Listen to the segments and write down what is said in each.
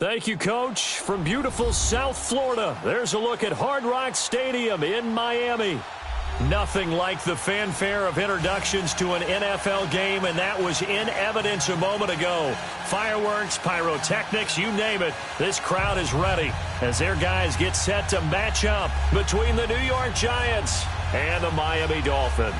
Thank you, Coach. From beautiful South Florida, there's a look at Hard Rock Stadium in Miami. Nothing like the fanfare of introductions to an NFL game, and that was in evidence a moment ago. Fireworks, pyrotechnics, you name it. This crowd is ready as their guys get set to match up between the New York Giants and the Miami Dolphins.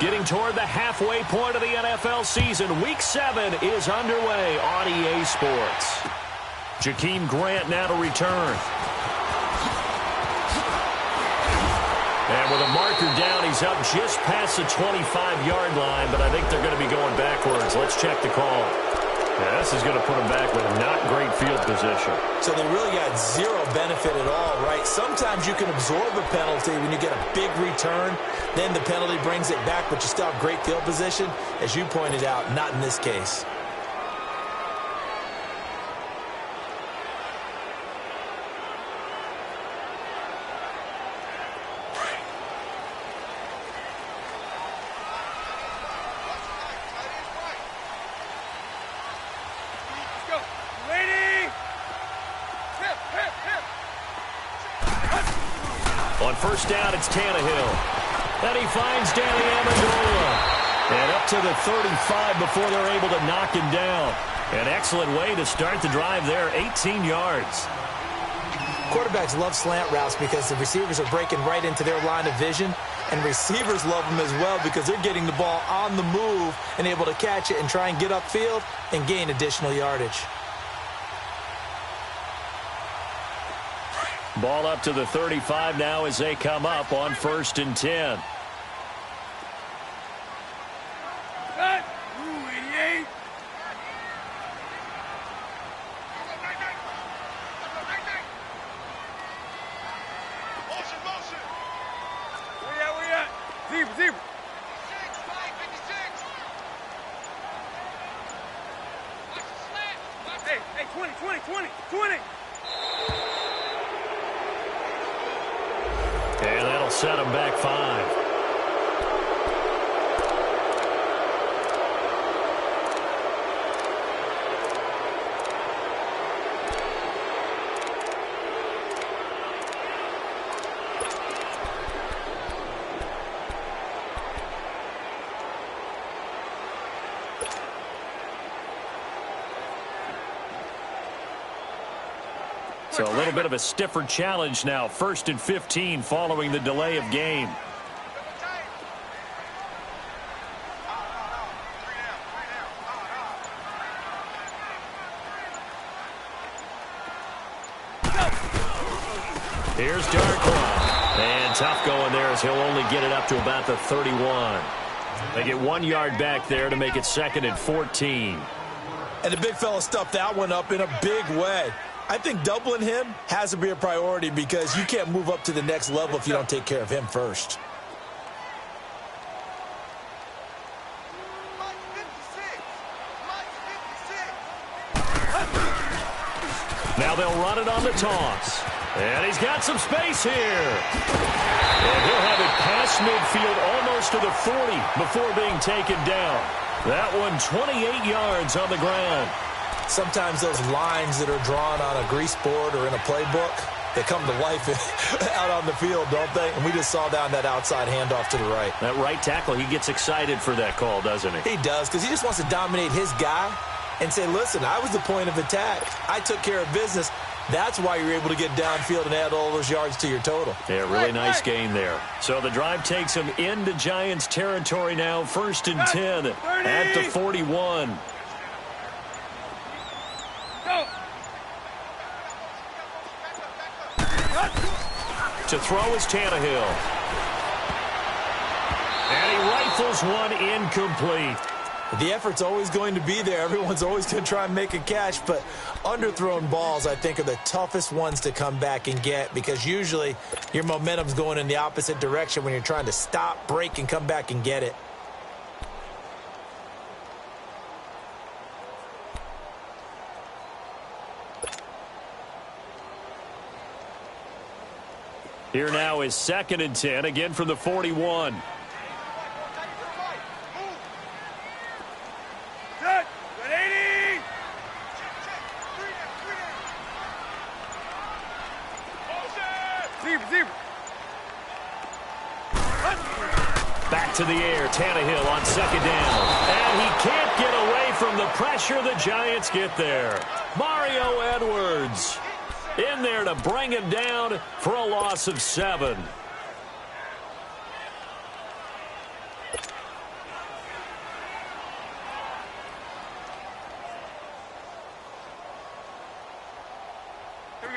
Getting toward the halfway point of the NFL season, Week 7 is underway on EA Sports. Jakeem Grant now to return. And with a marker down, he's up just past the 25-yard line, but I think they're going to be going backwards. Let's check the call. Yeah, this is going to put them back with not great field position. So they really got zero benefit at all, right? Sometimes you can absorb a penalty when you get a big return. Then the penalty brings it back, but you still have great field position. As you pointed out, not in this case. On first down, it's Tannehill. And he finds Danny Amendola. And up to the 35 before they're able to knock him down. An excellent way to start the drive there, 18 yards. Quarterbacks love slant routes because the receivers are breaking right into their line of vision. And receivers love them as well because they're getting the ball on the move and able to catch it and try and get upfield and gain additional yardage. Ball up to the 35 now as they come up on 1st and 10. Hey, 20. And that'll set him back 5. So a little bit of a stiffer challenge now. 1st and 15 following the delay of game. Here's Darkwa. And tough going there as he'll only get it up to about the 31. They get 1 yard back there to make it 2nd and 14. And the big fella stuffed that one up in a big way. I think doubling him has to be a priority because you can't move up to the next level if you don't take care of him first. Now they'll run it on the toss. And he's got some space here. And he'll have it past midfield almost to the 40 before being taken down. That one 28 yards on the ground. Sometimes those lines that are drawn on a grease board or in a playbook, they come to life out on the field, don't they? And we just saw down that outside handoff to the right. That right tackle, he gets excited for that call, doesn't he? He does, because he just wants to dominate his guy and say, listen, I was the point of attack. I took care of business. That's why you're able to get downfield and add all those yards to your total. Yeah, really nice gain there. So the drive takes him into Giants territory now. 1st and 10 at the 41. To throw is Tannehill. And he rifles one incomplete. The effort's always going to be there. Everyone's always going to try and make a catch, but underthrown balls, I think, are the toughest ones to come back and get because usually your momentum's going in the opposite direction when you're trying to stop, break, and come back and get it. Here now is 2nd and 10, again from the 41. Set. Good 80. Zebra. Back to the air, Tannehill on 2nd down. And he can't get away from the pressure. The Giants get there. Mario Edwards in there to bring him down for a loss of 7.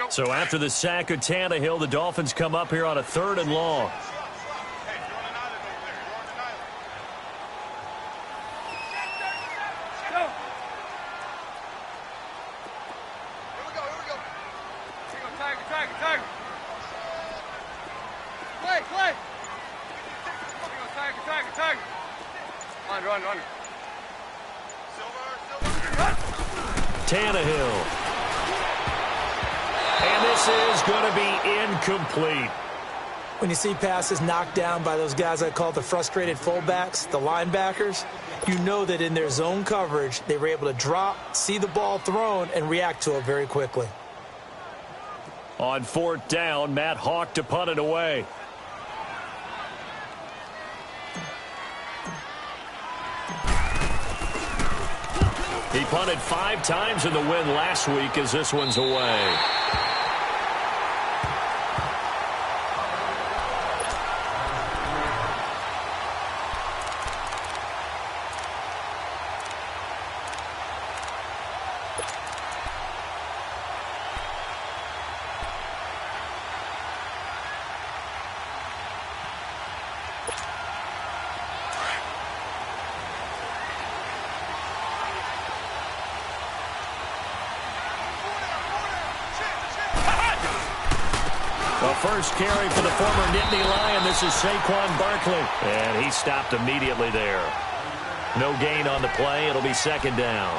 So after the sack of Tannehill, the Dolphins come up here on a 3rd and long. Run. Tannehill. And this is going to be incomplete. When you see passes knocked down by those guys I call the frustrated fullbacks, the linebackers, you know that in their zone coverage, they were able to drop, see the ball thrown, and react to it very quickly. On 4th down, Matt Hawk to punt it away. He punted 5 times in the win last week as this one's away. First carry for the former Nittany Lion. This is Saquon Barkley. And he stopped immediately there. No gain on the play. It'll be 2nd down.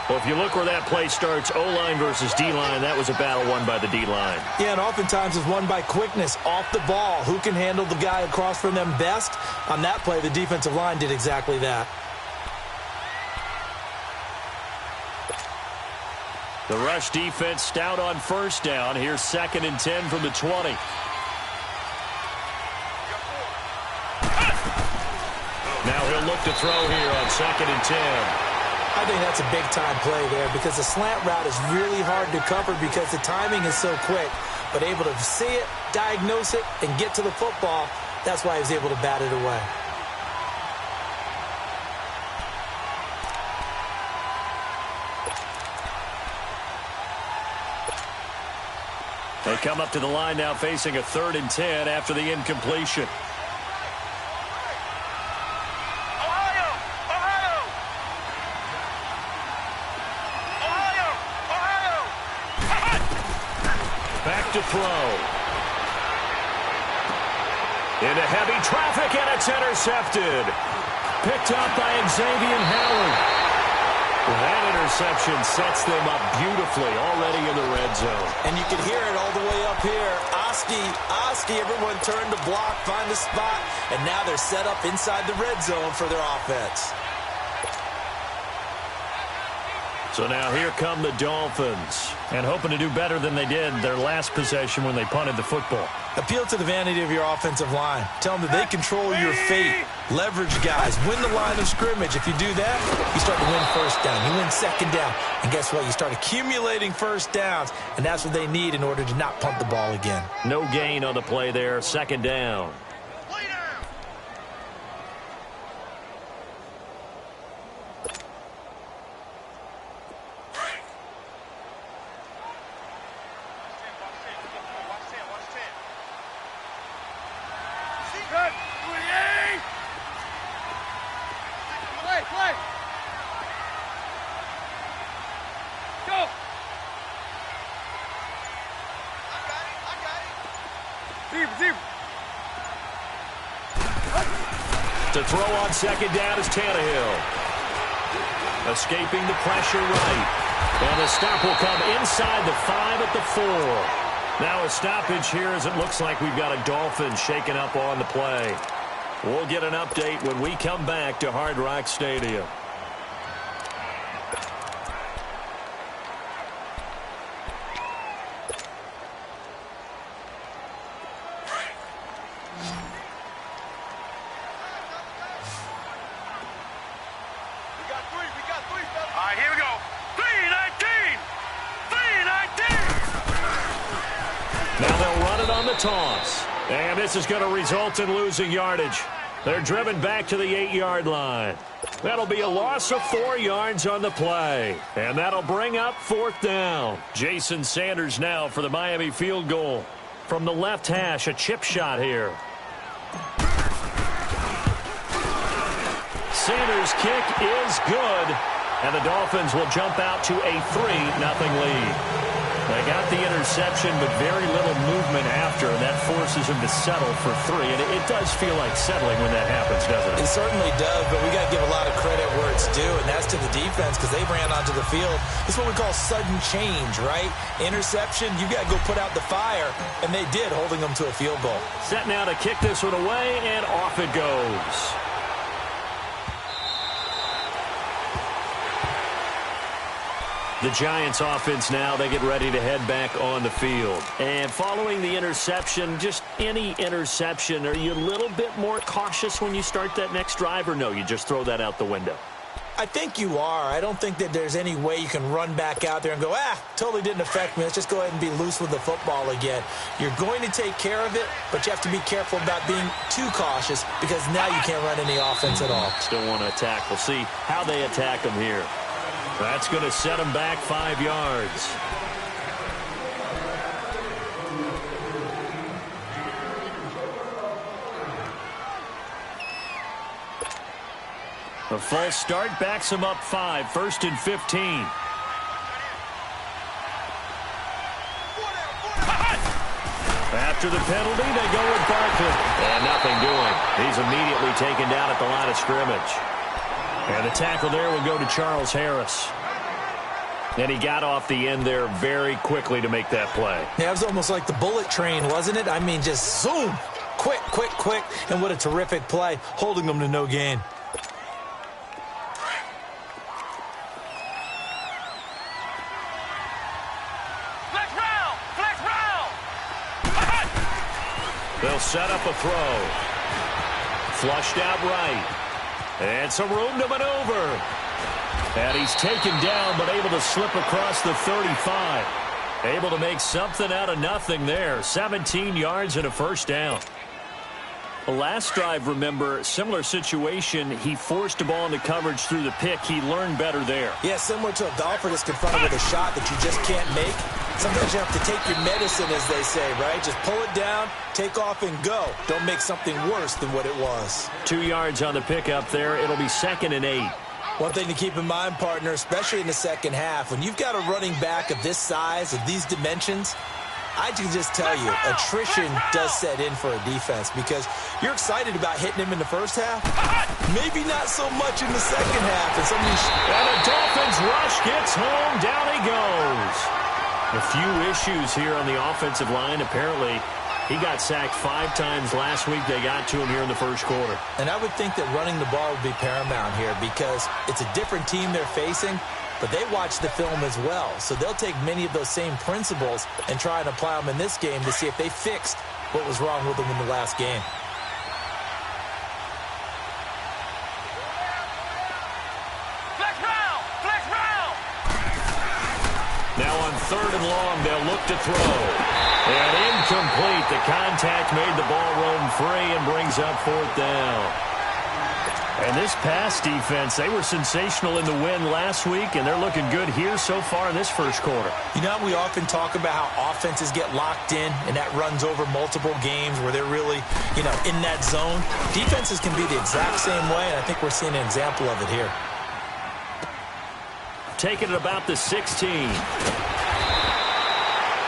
Well, if you look where that play starts, O-line versus D-line, that was a battle won by the D-line. Yeah, and oftentimes it's won by quickness off the ball. Who can handle the guy across from them best? On that play, the defensive line did exactly that. The rush defense stout on 1st down. Here's 2nd and 10 from the 20. Now he'll look to throw here on 2nd and 10. I think that's a big-time play there because the slant route is really hard to cover because the timing is so quick. But able to see it, diagnose it, and get to the football, that's why he was able to bat it away. They come up to the line now facing a 3rd and 10 after the incompletion. Ohio! Back to throw. Into heavy traffic, and it's intercepted. Picked up by Xavier Howard. That interception sets them up beautifully already in the red zone. And you can hear it all the way up here. Oski, everyone turned to block, find the spot, and now they're set up inside the red zone for their offense. So now here come the Dolphins, and hoping to do better than they did their last possession when they punted the football. Appeal to the vanity of your offensive line. Tell them that they control your fate. Leverage guys. Win the line of scrimmage. If you do that, you start to win 1st down. You win 2nd down. And guess what? You start accumulating 1st downs, and that's what they need in order to not punt the ball again. No gain on the play there. 2nd down. Play. Go. I got it. Zebra. To throw on 2nd down is Tannehill. Escaping the pressure right. And the stop will come inside the 5 at the 4. Now a stoppage here as it looks like we've got a Dolphin shaking up on the play. We'll get an update when we come back to Hard Rock Stadium. All right, here we go. 319! 319! Now they'll run it on the toss. And this is going to result in losing yardage. They're driven back to the 8-yard line. That'll be a loss of 4 yards on the play. And that'll bring up 4th down. Jason Sanders now for the Miami field goal. From the left hash, a chip shot here. Sanders' kick is good. And the Dolphins will jump out to a 3-0 lead. They got the interception, but very little movement after, and that forces him to settle for 3. And it does feel like settling when that happens, doesn't it? It certainly does, but we got to give a lot of credit where it's due, and that's to the defense because they ran onto the field. It's what we call sudden change, right? Interception, you got to go put out the fire, and they did, holding them to a field goal. Set now to kick this one away, and off it goes. The Giants offense now, they get ready to head back on the field. And following the interception, just any interception, are you a little bit more cautious when you start that next drive, or no, you just throw that out the window? I think you are. I don't think that there's any way you can run back out there and go, totally didn't affect me. Let's just go ahead and be loose with the football again. You're going to take care of it, but you have to be careful about being too cautious because now you can't run any offense at all. Still want to attack. We'll see how they attack them here. That's going to set them back 5 yards. A false start backs them up 5. 1st and 15. After the penalty, they go with Barkley. And nothing doing. He's immediately taken down at the line of scrimmage. And the tackle there will go to Charles Harris. And he got off the end there very quickly to make that play. Yeah, it was almost like the bullet train, wasn't it? I mean, just zoom. Quick, quick, quick. And what a terrific play, holding them to no gain. Flex round! Flex round! They'll set up a throw. Flushed out right. And some room to maneuver. And he's taken down, but able to slip across the 35. Able to make something out of nothing there. 17 yards and a 1st down. The last drive, remember, similar situation. He forced a ball into coverage through the pick. He learned better there. Yeah, similar to a golfer that's confronted with a shot that you just can't make. Sometimes you have to take your medicine, as they say, right? Just pull it down, take off, and go. Don't make something worse than what it was. 2 yards on the pickup there. It'll be 2nd and 8. One thing to keep in mind, partner, especially in the second half, when you've got a running back of this size, of these dimensions, I can just tell you, attrition does set in for a defense because you're excited about hitting him in the first half. Maybe not so much in the second half. And the Dolphins rush gets home. Down he goes. A few issues here on the offensive line. Apparently, he got sacked 5 times last week. They got to him here in the first quarter. And I would think that running the ball would be paramount here because it's a different team they're facing, but they watch the film as well. So they'll take many of those same principles and try and apply them in this game to see if they fixed what was wrong with them in the last game. Flex round! Flex round! Now on 3rd and long, they'll look to throw. And incomplete. The contact made the ball roam free and brings up 4th down. And this pass defense, they were sensational in the win last week, and they're looking good here so far in this first quarter. You know, we often talk about how offenses get locked in, and that runs over multiple games where they're really, in that zone. Defenses can be the exact same way, and I think we're seeing an example of it here. Taking it about the 16.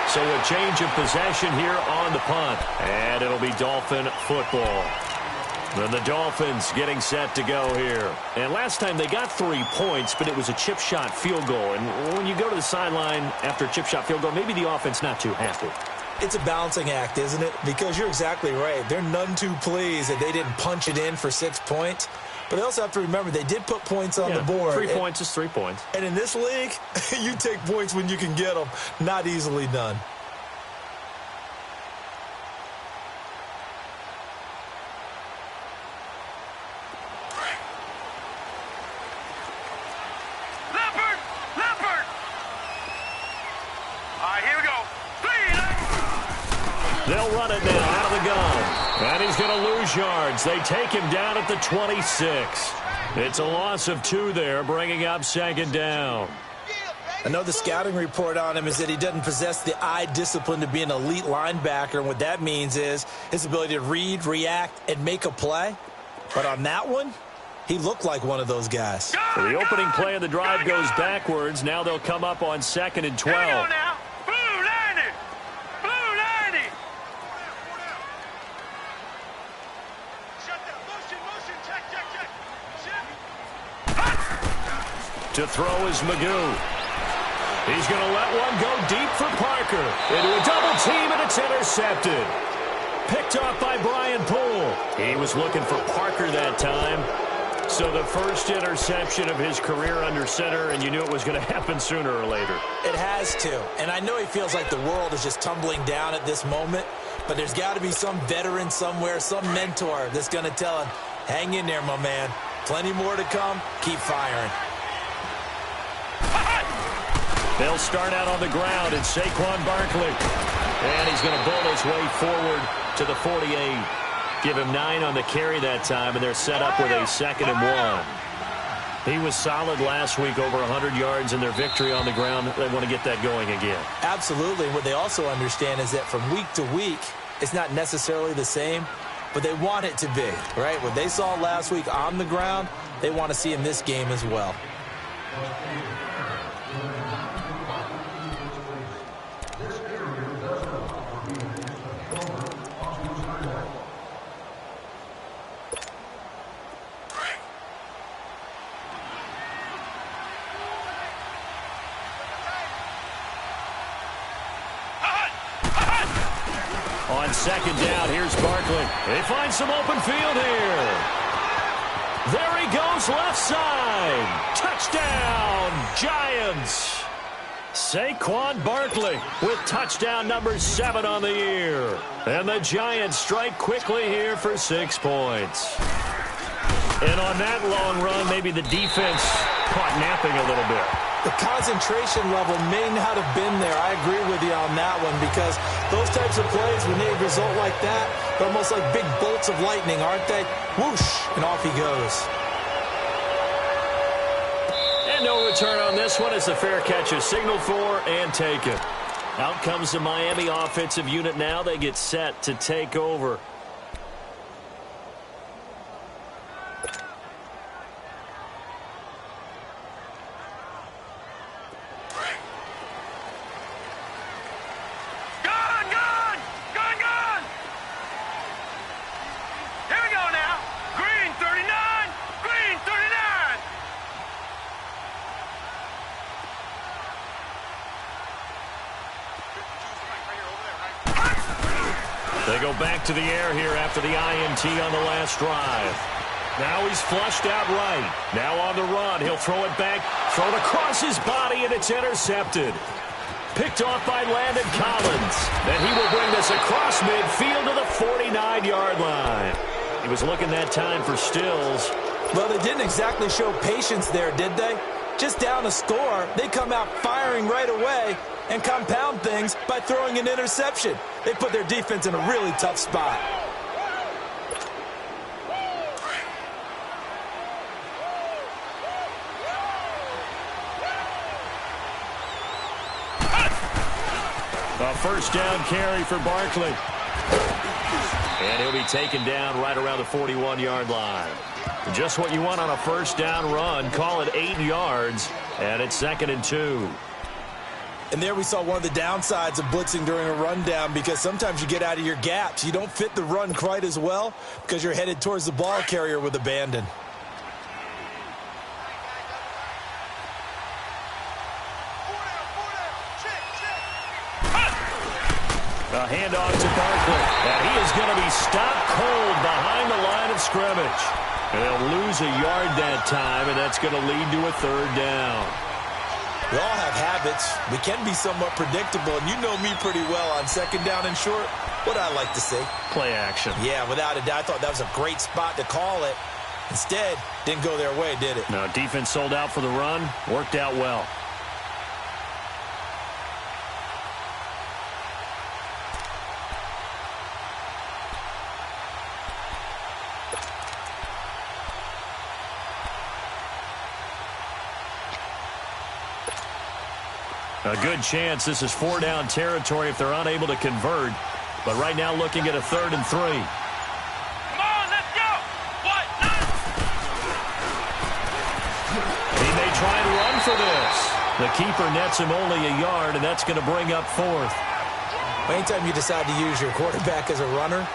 So a change of possession here on the punt. And it'll be Dolphin football. Then the Dolphins getting set to go here. And last time they got 3 points, but it was a chip shot field goal. And when you go to the sideline after a chip shot field goal, maybe the offense not too happy. It's a balancing act, isn't it? Because you're exactly right. They're none too pleased that they didn't punch it in for 6 points. But they also have to remember they did put points on the board. 3 points is 3 points. And in this league, you take points when you can get them. Not easily done. They'll run it now out of the gun. And he's going to lose yards. They take him down at the 26. It's a loss of 2 there, bringing up 2nd down. I know the scouting report on him is that he doesn't possess the eye discipline to be an elite linebacker. And what that means is his ability to read, react, and make a play. But on that one, he looked like one of those guys. So the opening play of the drive goes backwards. Now they'll come up on 2nd and 12. To throw is Magoo. He's going to let one go deep for Parker. Into a double team, and it's intercepted. Picked off by Brian Poole. He was looking for Parker that time. So the first interception of his career under center, and you knew it was going to happen sooner or later. It has to. And I know he feels like the world is just tumbling down at this moment, but there's got to be some veteran somewhere, some mentor that's going to tell him, hang in there, my man. Plenty more to come. Keep firing. They'll start out on the ground. It's Saquon Barkley. And he's going to bull his way forward to the 48. Give him 9 on the carry that time, and they're set up with a 2nd and 1. He was solid last week, over 100 yards in their victory on the ground. They want to get that going again. Absolutely. What they also understand is that from week to week, it's not necessarily the same, but they want it to be, right? What they saw last week on the ground, they want to see in this game as well. On 2nd down, here's Barkley. They find some open field here. There he goes, left side. Touchdown, Giants. Saquon Barkley with touchdown number 7 on the year. And the Giants strike quickly here for 6 points. And on that long run, maybe the defense caught napping a little bit. The concentration level may not have been there. I agree with you on that one, because those types of plays, when they result like that, they're almost like big bolts of lightning, aren't they? Whoosh, and off he goes. And no return on this one as the fair catch is signaled for and taken. Out comes the Miami offensive unit now. They get set to take over. They go back to the air here after the INT on the last drive. Now he's flushed out right. Now on the run. He'll throw it back, throw it across his body, and it's intercepted. Picked off by Landon Collins. And he will bring this across midfield to the 49-yard line. He was looking that time for Stills. Well, they didn't exactly show patience there, did they? Just down a score, they come out firing right away and compound things by throwing an interception. They put their defense in a really tough spot. A first down carry for Barkley. And he'll be taken down right around the 41-yard line. Just what you want on a first down run. Call it 8 yards, and it's 2nd and 2. And there we saw one of the downsides of blitzing during a rundown, because sometimes you get out of your gaps. You don't fit the run quite as well because you're headed towards the ball carrier with abandon. A handoff to Barkley. And he is going to be stopped cold behind the line of scrimmage. They'll lose a yard that time, and that's going to lead to a third down. We all have habits. We can be somewhat predictable, and you know me pretty well on second down and short. What I like to see? Play action. Yeah, without a doubt. I thought that was a great spot to call it. Instead, didn't go their way, did it? No, defense sold out for the run. Worked out well. A good chance this is 4-down territory if they're unable to convert. But right now looking at a 3rd and 3. Come on, let's go. What? He may try and run for this. The keeper nets him only a yard, and that's going to bring up 4th. Anytime you decide to use your quarterback as a runner,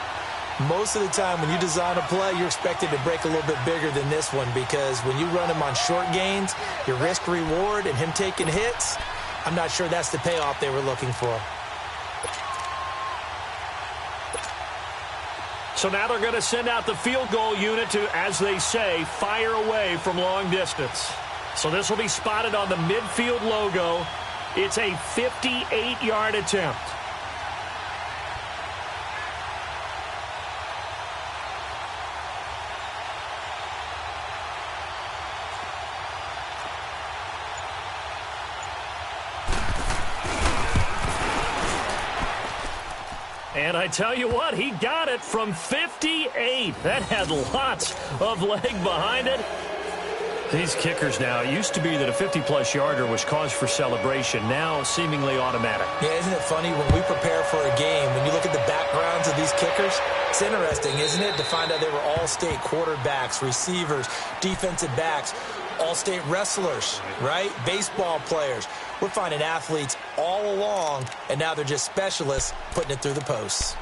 most of the time when you design a play, you're expected to break a little bit bigger than this one, because when you run him on short gains, your risk-reward and him taking hits, I'm not sure that's the payoff they were looking for. So now they're going to send out the field goal unit to, as they say, fire away from long distance. So this will be spotted on the midfield logo. It's a 58-yard attempt. And I tell you what, he got it from 58. That had lots of leg behind it. These kickers now, it used to be that a 50-plus yarder was cause for celebration. Now seemingly automatic. Yeah, isn't it funny when we prepare for a game, when you look at the backgrounds of these kickers, it's interesting, isn't it, to find out they were all-state quarterbacks, receivers, defensive backs, all-state wrestlers, right? Baseball players. We're finding athletes all along, and now they're just specialists putting it through the posts.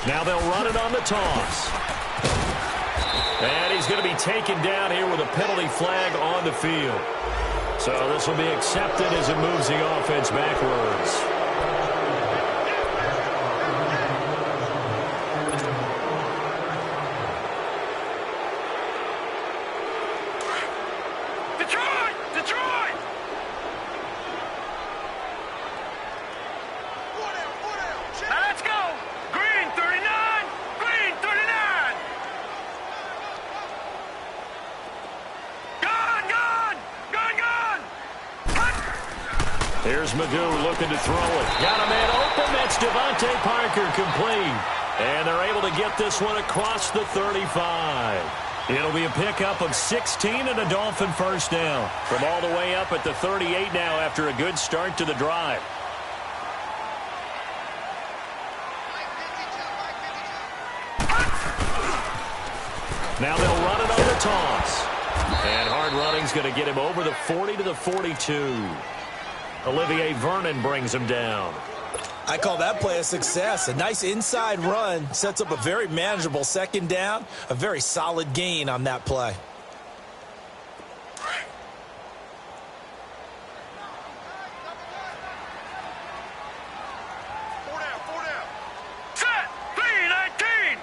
Now they'll run it on the toss. And he's going to be taken down here with a penalty flag on the field. So this will be accepted as it moves the offense backwards. Here's Magoo looking to throw it. Got a man open. That's Devontae Parker complete. And they're able to get this one across the 35. It'll be a pickup of 16 and a Dolphin first down. From all the way up at the 38 now after a good start to the drive. Now they'll run it on the toss. And hard running's going to get him over the 40 to the 42. Olivier Vernon brings him down. I call that play a success. A nice inside run sets up a very manageable second down. A very solid gain on that play. Four down. Set. 3-19.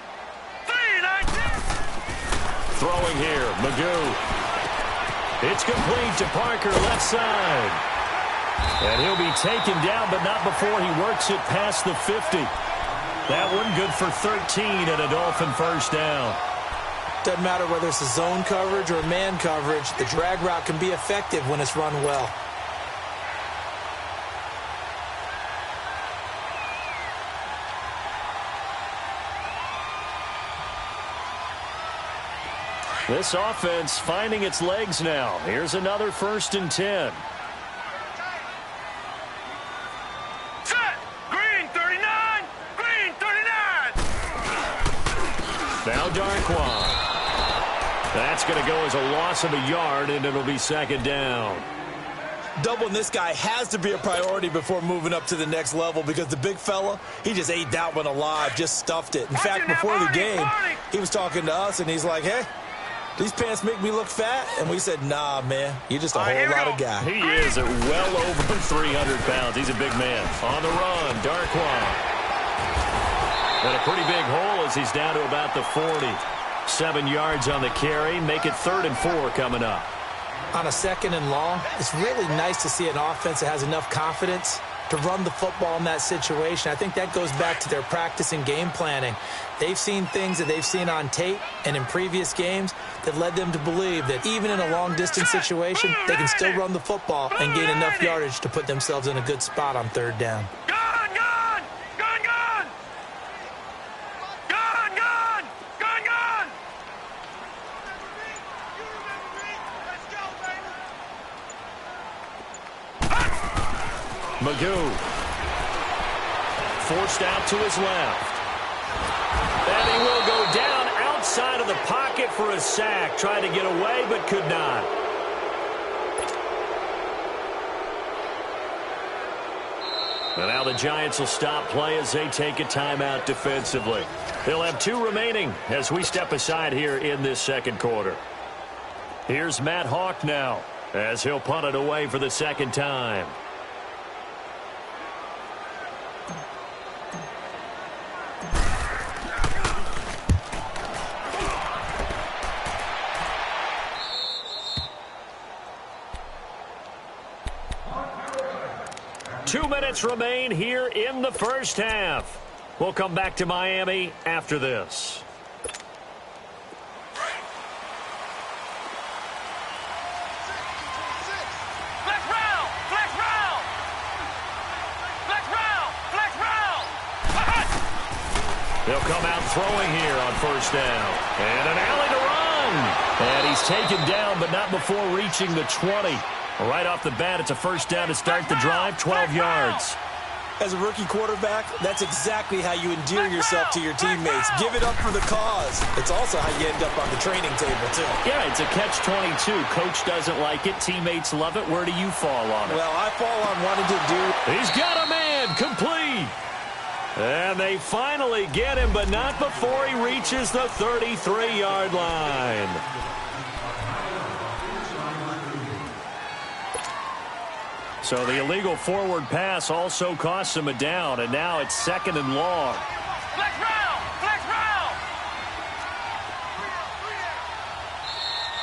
3-19. Throwing here, Magoo. It's complete to Parker, left side. And he'll be taken down, but not before he works it past the 50. That one good for 13 and a Dolphin first down. Doesn't matter whether it's a zone coverage or man coverage, the drag route can be effective when it's run well. This offense finding its legs now. Here's another 1st and 10. Now Darquan. That's going to go as a loss of a yard, and it'll be second down. Doubling this guy has to be a priority before moving up to the next level because the big fella, he just ate that one alive, just stuffed it. In fact, before the game, he was talking to us, and he's like, hey, these pants make me look fat. And we said, nah, man, you're just a whole lot of guy. He is at well over 300 pounds. He's a big man. On the run, Darkwan. And a pretty big hole as he's down to about the 40. 7 yards on the carry. Make it 3rd and 4 coming up. On a 2nd and long, it's really nice to see an offense that has enough confidence to run the football in that situation. I think that goes back to their practice and game planning. They've seen things that they've seen on tape and in previous games that led them to believe that even in a long-distance situation, they can still run the football and gain enough yardage to put themselves in a good spot on 3rd down. Magoo. Forced out to his left. And he will go down outside of the pocket for a sack. Tried to get away, but could not. And now the Giants will stop play as they take a timeout defensively. They'll have 2 remaining as we step aside here in this 2nd quarter. Here's Matt Hawk now as he'll punt it away for the 2nd time. Two minutes remain here in the first half. We'll come back to Miami after this. They'll come out throwing here on 1st down. And an alley to run. And he's taken down, but not before reaching the 20. Right off the bat, it's a 1st down to start the drive, 12 yards. As a rookie quarterback, that's exactly how you endear yourself to your teammates. Give it up for the cause. It's also how you end up on the training table, too. Yeah, it's a catch-22. Coach doesn't like it. Teammates love it. Where do you fall on it? Well, I fall on wanting to do. He's got a man. Complete. And they finally get him, but not before he reaches the 33-yard line. So the illegal forward pass also costs him a down, and now it's 2nd and long. Flex round! Flex round!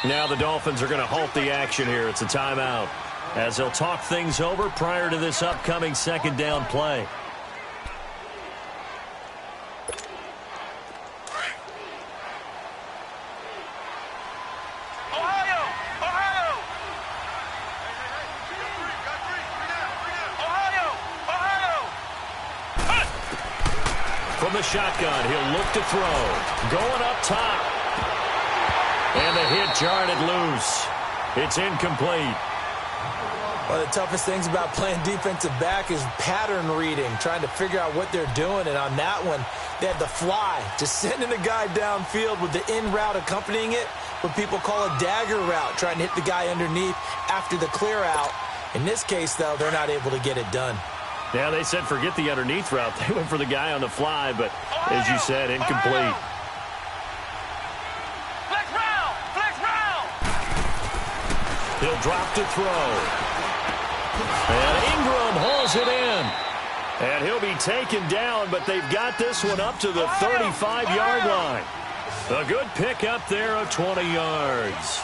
Now the Dolphins are going to halt the action here. It's a timeout as they'll talk things over prior to this upcoming 2nd down play. From the shotgun, he'll look to throw. Going up top. And the hit jarred it loose. It's incomplete. One of the toughest things about playing defensive back is pattern reading, trying to figure out what they're doing. And on that one, they had the fly, just sending a guy downfield with the in route accompanying it, what people call a dagger route, trying to hit the guy underneath after the clear out. In this case, though, they're not able to get it done. Yeah, they said forget the underneath route. They went for the guy on the fly, but as you said, incomplete. Flex round! Flex round! He'll drop to throw. And Ingram hauls it in. And he'll be taken down, but they've got this one up to the 35-yard line. A good pick up there of 20 yards.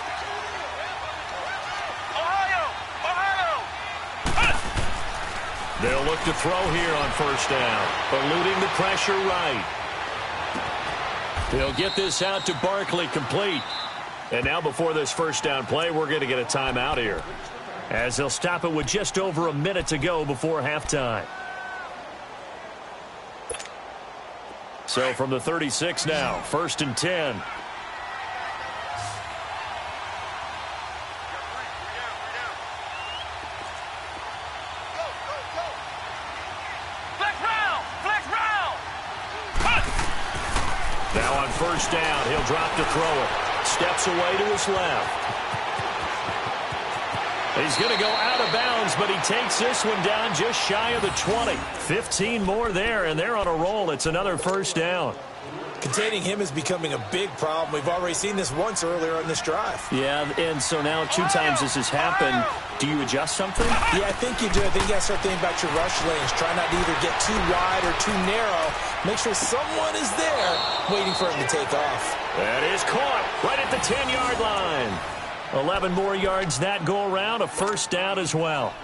They'll look to throw here on 1st down, eluding the pressure right. They'll get this out to Barkley, complete. And now before this 1st down play, we're going to get a timeout here, as they'll stop it with just over a minute to go before halftime. So from the 36 now, 1st and 10. Now on 1st down, he'll drop to throw it. steps away to his left. He's going to go out of bounds, but he takes this one down just shy of the 20. 15 more there, and they're on a roll. It's another first down. Containing him is becoming a big problem. We've already seen this once earlier on this drive. Yeah, and so now 2 times this has happened. Do you adjust something? Yeah, I think you do. I think you got to start thinking about your rush lanes. Try not to either get too wide or too narrow. Make sure someone is there waiting for him to take off. That is caught right at the 10-yard line. 11 more yards that go around, a first down as well.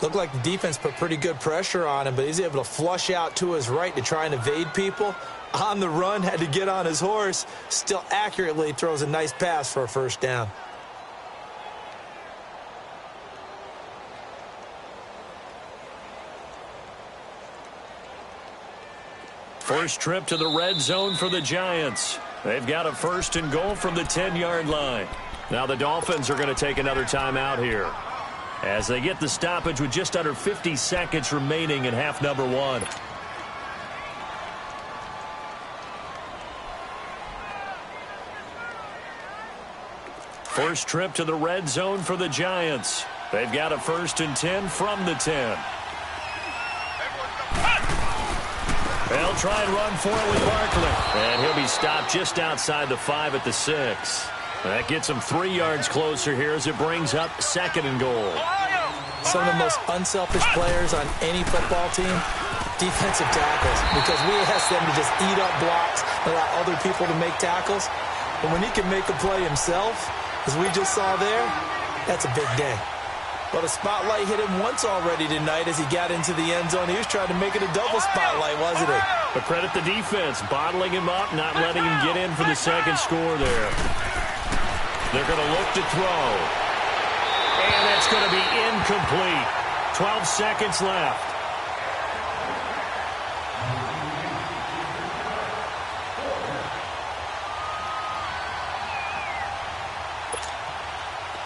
Looked like the defense put pretty good pressure on him, but he's able to flush out to his right to try and evade people. On the run, had to get on his horse. Still accurately throws a nice pass for a first down. First trip to the red zone for the Giants. They've got a first and goal from the 10-yard line. Now the Dolphins are going to take another timeout here as they get the stoppage with just under 50 seconds remaining in half number 1. First trip to the red zone for the Giants. They've got a first and 10 from the 10. They'll try and run for it with Barkley. And he'll be stopped just outside the 5 at the 6. That gets him 3 yards closer here as it brings up second and goal. Some of the most unselfish players on any football team, defensive tackles, because we ask them to just eat up blocks, allow other people to make tackles. But when he can make a play himself, as we just saw there, that's a big day. But a spotlight hit him once already tonight as he got into the end zone. He was trying to make it a double spotlight, wasn't he? But credit the defense, bottling him up, not letting him get in for the second score there. They're going to look to throw. And it's going to be incomplete. 12 seconds left.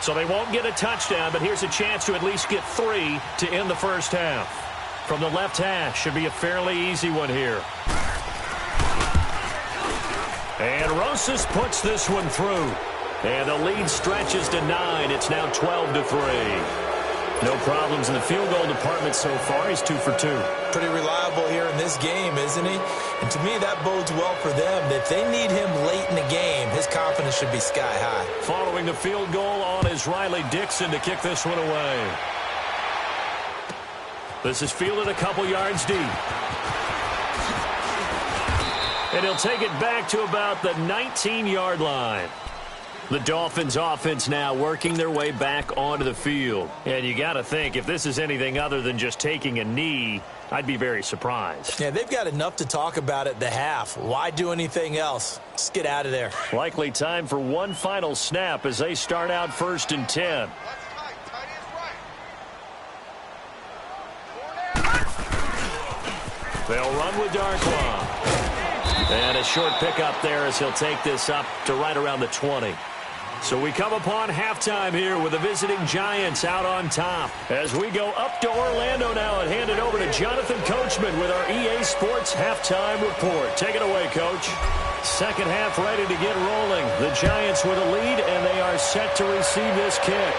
So they won't get a touchdown, but here's a chance to at least get 3 to end the first half. From the left hash, should be a fairly easy one here. And Rosas puts this one through. And the lead stretches to 9. It's now 12-3. No problems in the field goal department so far. He's 2 for 2. Pretty reliable here in this game, isn't he? And to me, that bodes well for them. If they need him late in the game, his confidence should be sky high. Following the field goal on is Riley Dixon to kick this one away. This is fielded a couple yards deep. And he'll take it back to about the 19-yard line. The Dolphins offense now working their way back onto the field. And you got to think, if this is anything other than just taking a knee, I'd be very surprised. Yeah, they've got enough to talk about at the half. Why do anything else? Just get out of there. Likely time for one final snap as they start out first and 10. They'll run with Darkwa. And a short pickup there as he'll take this up to right around the 20. So we come upon halftime here with the visiting Giants out on top. As we go up to Orlando now and hand it over to Jonathan Coachman with our EA Sports halftime report. Take it away, Coach. Second half ready to get rolling. The Giants with a lead, and they are set to receive this kick.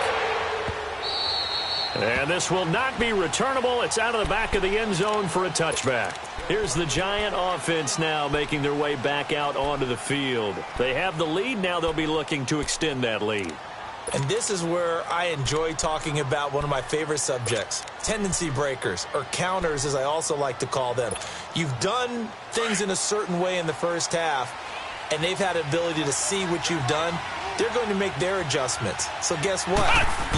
And this will not be returnable. It's out of the back of the end zone for a touchback. Here's the Giant offense now making their way back out onto the field. They have the lead. Now they'll be looking to extend that lead. And this is where I enjoy talking about one of my favorite subjects, tendency breakers, or counters as I also like to call them. You've done things in a certain way in the first half, and they've had an ability to see what you've done. They're going to make their adjustments. So guess what?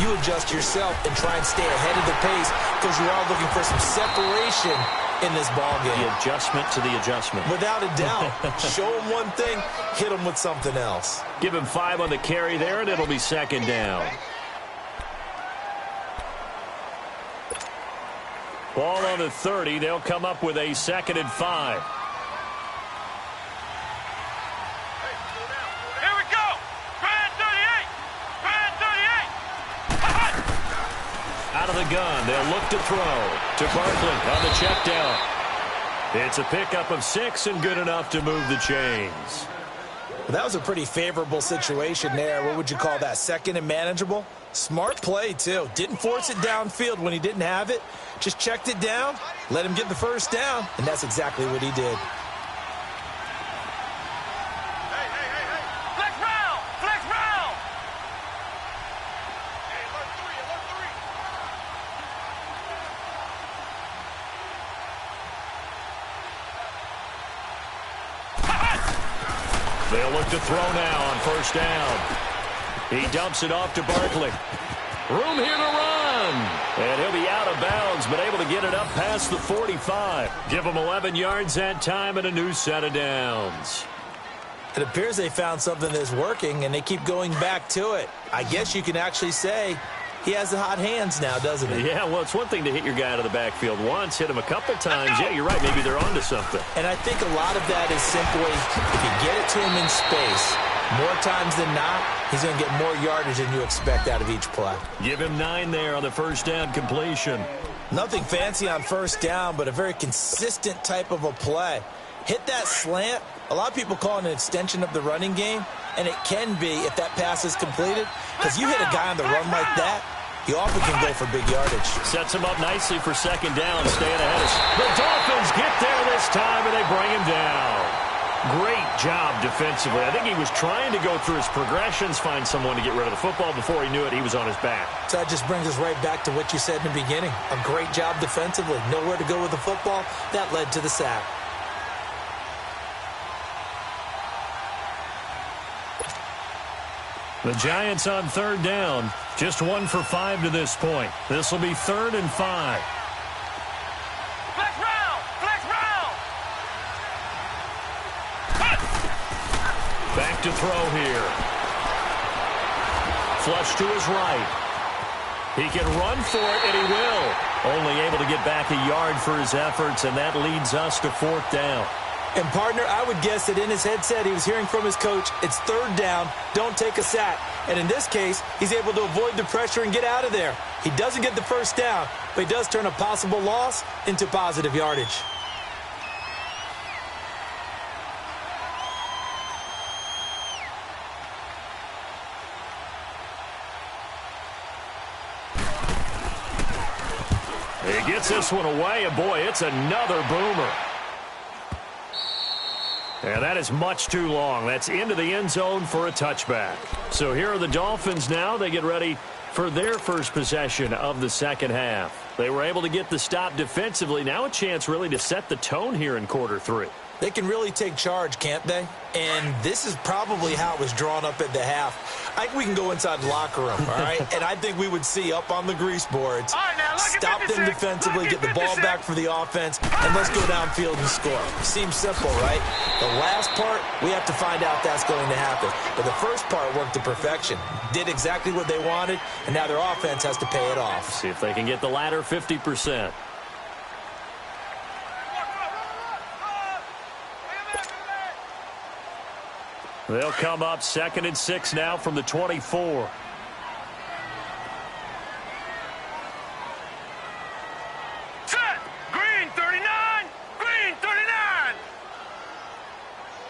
You adjust yourself and try and stay ahead of the pace because you're all looking for some separation in this ball game. The adjustment to the adjustment. Without a doubt. Show them one thing, hit them with something else. Give him 5 on the carry there, and it'll be second down. Ball on the 30. They'll come up with a 2nd and 5. Here we go. Grand 38. Grand 38. Out of the gun, they'll look to throw to Barkley on the check down. It's a pickup of 6 and good enough to move the chains. Well, that was a pretty favorable situation there. What would you call that? Second and manageable? Smart play, too. Didn't force it downfield when he didn't have it. Just checked it down, let him get the first down, and that's exactly what he did. Flex round! Flex round! Hey, alert three, alert three. They'll look to throw now on first down. He dumps it off to Barkley. Room here to run. And he'll be out of bounds, but able to get it up past the 45. Give him 11 yards that time and a new set of downs. It appears they found something that's working, and they keep going back to it. I guess you can actually say he has the hot hands now, doesn't he? Yeah, well, it's one thing to hit your guy out of the backfield once, hit him a couple times. Yeah, you're right. Maybe they're onto something. And I think a lot of that is simply if you get it to him in space, more times than not, he's going to get more yardage than you expect out of each play. Give him 9 there on the first down completion. Nothing fancy on first down, but a very consistent type of a play. Hit that slant. A lot of people call it an extension of the running game, and it can be if that pass is completed, because you hit a guy on the run like that, he often can go for big yardage. Sets him up nicely for second down, staying ahead of the Dolphins. Get there this time, and they bring him down. Great job defensively. I think he was trying to go through his progressions, find someone to get rid of the football. Before he knew it, he was on his back. So that just brings us right back to what you said in the beginning. A great job defensively. Nowhere to go with the football. That led to the sack. The Giants on third down. Just 1 for 5 to this point. This will be 3rd and 5. Flex round! Flex round! Back to throw here. Flush to his right. He can run for it, and he will. Only able to get back a yard for his efforts, and that leads us to 4th down. And, partner, I would guess that in his headset he was hearing from his coach, it's 3rd down, don't take a sack. And in this case, he's able to avoid the pressure and get out of there. He doesn't get the first down, but he does turn a possible loss into positive yardage. He gets this one away, and boy, it's another boomer. And that is much too long. That's into the end zone for a touchback. So here are the Dolphins now. They get ready for their first possession of the second half. They were able to get the stop defensively. Now a chance really to set the tone here in quarter 3. They can really take charge, can't they? And this is probably how it was drawn up at the half. I think we can go inside the locker room, all right? And I think we would see up on the grease boards, stop them defensively, get the ball back for the offense, and let's go downfield and score. Seems simple, right? The last part, we have to find out that's going to happen. But the first part worked to perfection. Did exactly what they wanted, and now their offense has to pay it off. See if they can get the latter 50%. They'll come up 2nd and 6 now from the 24. Set! Green 39! Green 39!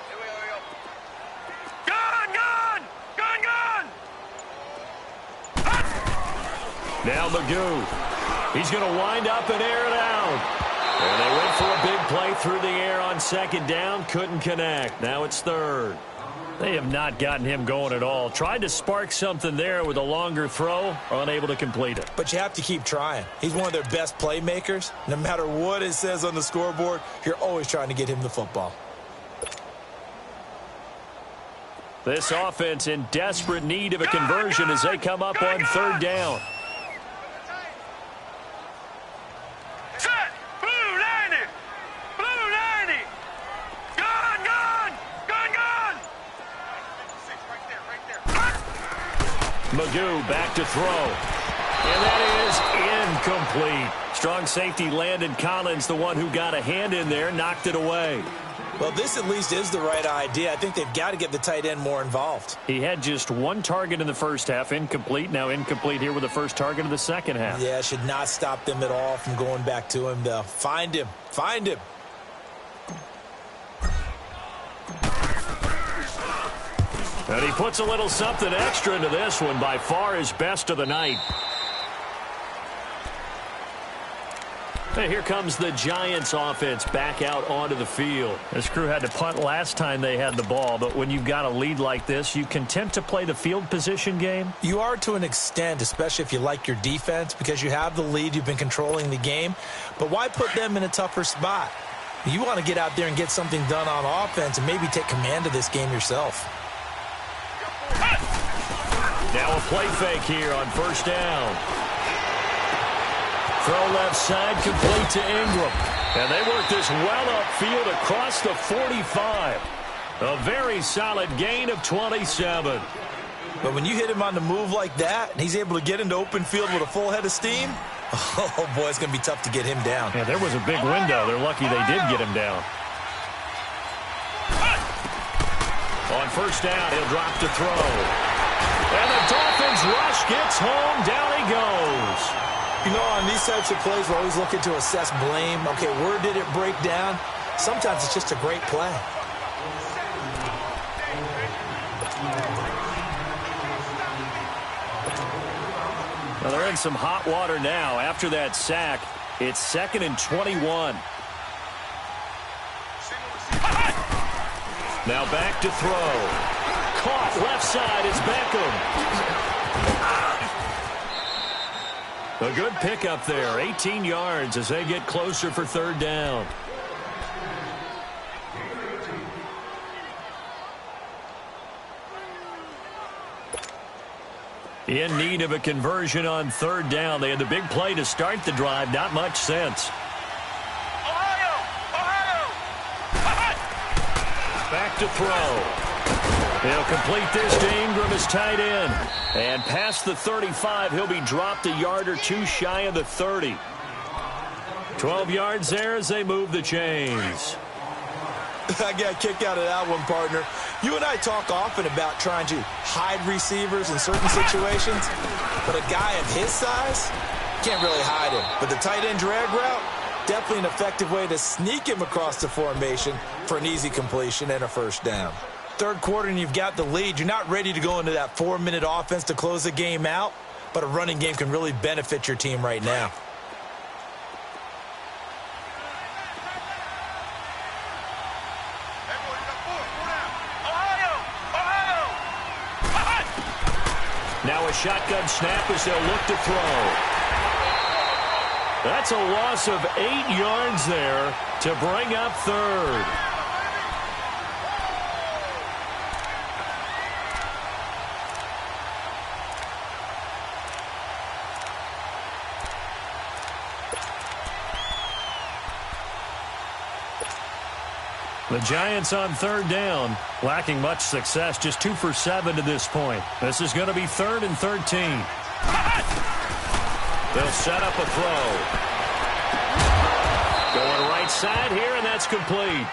Here we go. Gun! Gun! Gun! Gun! Now Magoo. He's going to wind up and air it out. And they went for a big play through the air on second down. Couldn't connect. Now it's 3rd. They have not gotten him going at all. Tried to spark something there with a longer throw, unable to complete it. But you have to keep trying. He's one of their best playmakers. No matter what it says on the scoreboard, you're always trying to get him the football. This offense in desperate need of a conversion as they come up on 3rd down. Set! Blue 90! Blue 90! Gun! Gun! Gun! Gun! Magoo back to throw. And that is incomplete. Strong safety Landon Collins, the one who got a hand in there, knocked it away. Well, this at least is the right idea. I think they've got to get the tight end more involved. He had just 1 target in the first half, incomplete. Now incomplete here with the first target of the second half. Yeah, should not stop them at all from going back to him, though. Find him. Find him. And he puts a little something extra into this one, by far his best of the night. And here comes the Giants offense back out onto the field. This crew had to punt last time they had the ball, but when you've got a lead like this, you content to play the field position game? You are to an extent, especially if you like your defense, because you have the lead, you've been controlling the game. But why put them in a tougher spot? You want to get out there and get something done on offense and maybe take command of this game yourself. Now a play fake here on first down. Throw left side, complete to Ingram. And they work this well upfield across the 45. A very solid gain of 27. But when you hit him on the move like that, and he's able to get into open field with a full head of steam, oh, boy, it's going to be tough to get him down. Yeah, there was a big window. They're lucky they did get him down. On first down, he'll drop to throw. And the Dolphins rush gets home. Down he goes. You know, on these types of plays, we're always looking to assess blame. Okay, where did it break down? Sometimes it's just a great play. Well, they're in some hot water now. After that sack, it's 2nd and 21. Now back to throw. Caught left side. It's Beckham. A good pickup there. 18 yards as they get closer for third down. In need of a conversion on third down. They had the big play to start the drive. Not much sense. Back to throw. He'll complete this to Ingram as tight end. And past the 35, he'll be dropped a yard or two shy of the 30. 12 yards there as they move the chains. I got a kick out of that one, partner. You and I talk often about trying to hide receivers in certain situations, but a guy of his size can't really hide him. But the tight end drag route, definitely an effective way to sneak him across the formation for an easy completion and a first down. Third quarter and you've got the lead. You're not ready to go into that 4-minute offense to close the game out, but a running game can really benefit your team right now. Now a shotgun snap as they'll look to throw. That's a loss of 8 yards there to bring up third. The Giants on third down, lacking much success, just 2 for 7 to this point. This is going to be 3rd and 13. They'll set up a throw. Going right side here, and that's complete.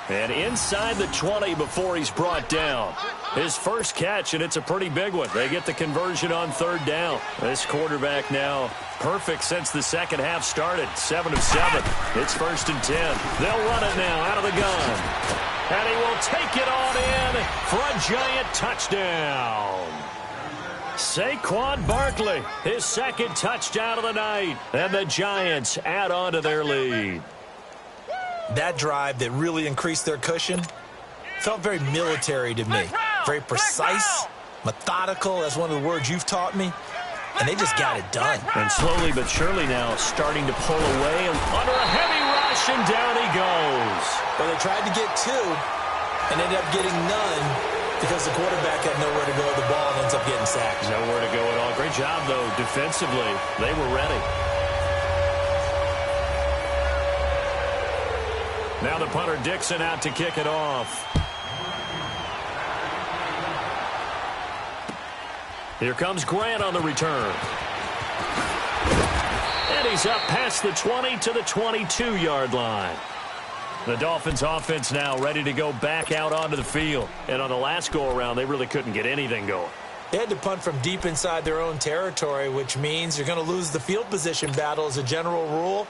And inside the 20 before he's brought down. His first catch, and it's a pretty big one. They get the conversion on third down. This quarterback now perfect since the second half started. 7 of 7. It's 1st and 10. They'll run it now out of the gun. And he will take it on in for a giant touchdown. Saquon Barkley, his second touchdown of the night. And the Giants add on to their lead. That drive that really increased their cushion felt very military to me. Very precise, methodical. That's one of the words you've taught me. And they just got it done. And slowly but surely now starting to pull away and under a heavy rush, and down he goes. Well, they tried to get 2 and ended up getting none because the quarterback had nowhere to go with the ball and ends up getting sacked. Nowhere to go at all. Great job, though, defensively. They were ready. Now the punter Dixon out to kick it off. Here comes Grant on the return. And he's up past the 20 to the 22-yard line. The Dolphins offense now ready to go back out onto the field. And on the last go-around, they really couldn't get anything going. They had to punt from deep inside their own territory, which means you're going to lose the field position battle as a general rule.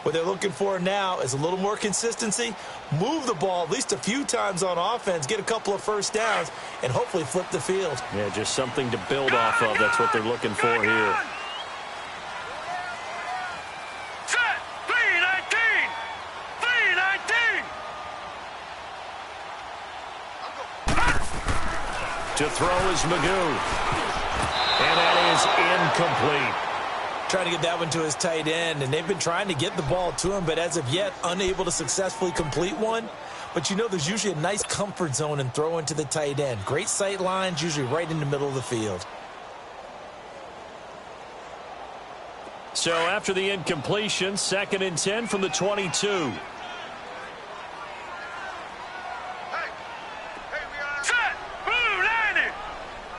What they're looking for now is a little more consistency, move the ball at least a few times on offense, get a couple of first downs, and hopefully flip the field. Yeah, just something to build off of. That's what they're looking for here. Set. 319. 319. To throw is Magoo. And that is incomplete. Trying to get that one to his tight end, and they've been trying to get the ball to him, but as of yet, unable to successfully complete one. But you know, there's usually a nice comfort zone in throwing to the tight end. Great sight lines, usually right in the middle of the field. So after the incompletion, 2nd and 10 from the 22. Set. Blue 90.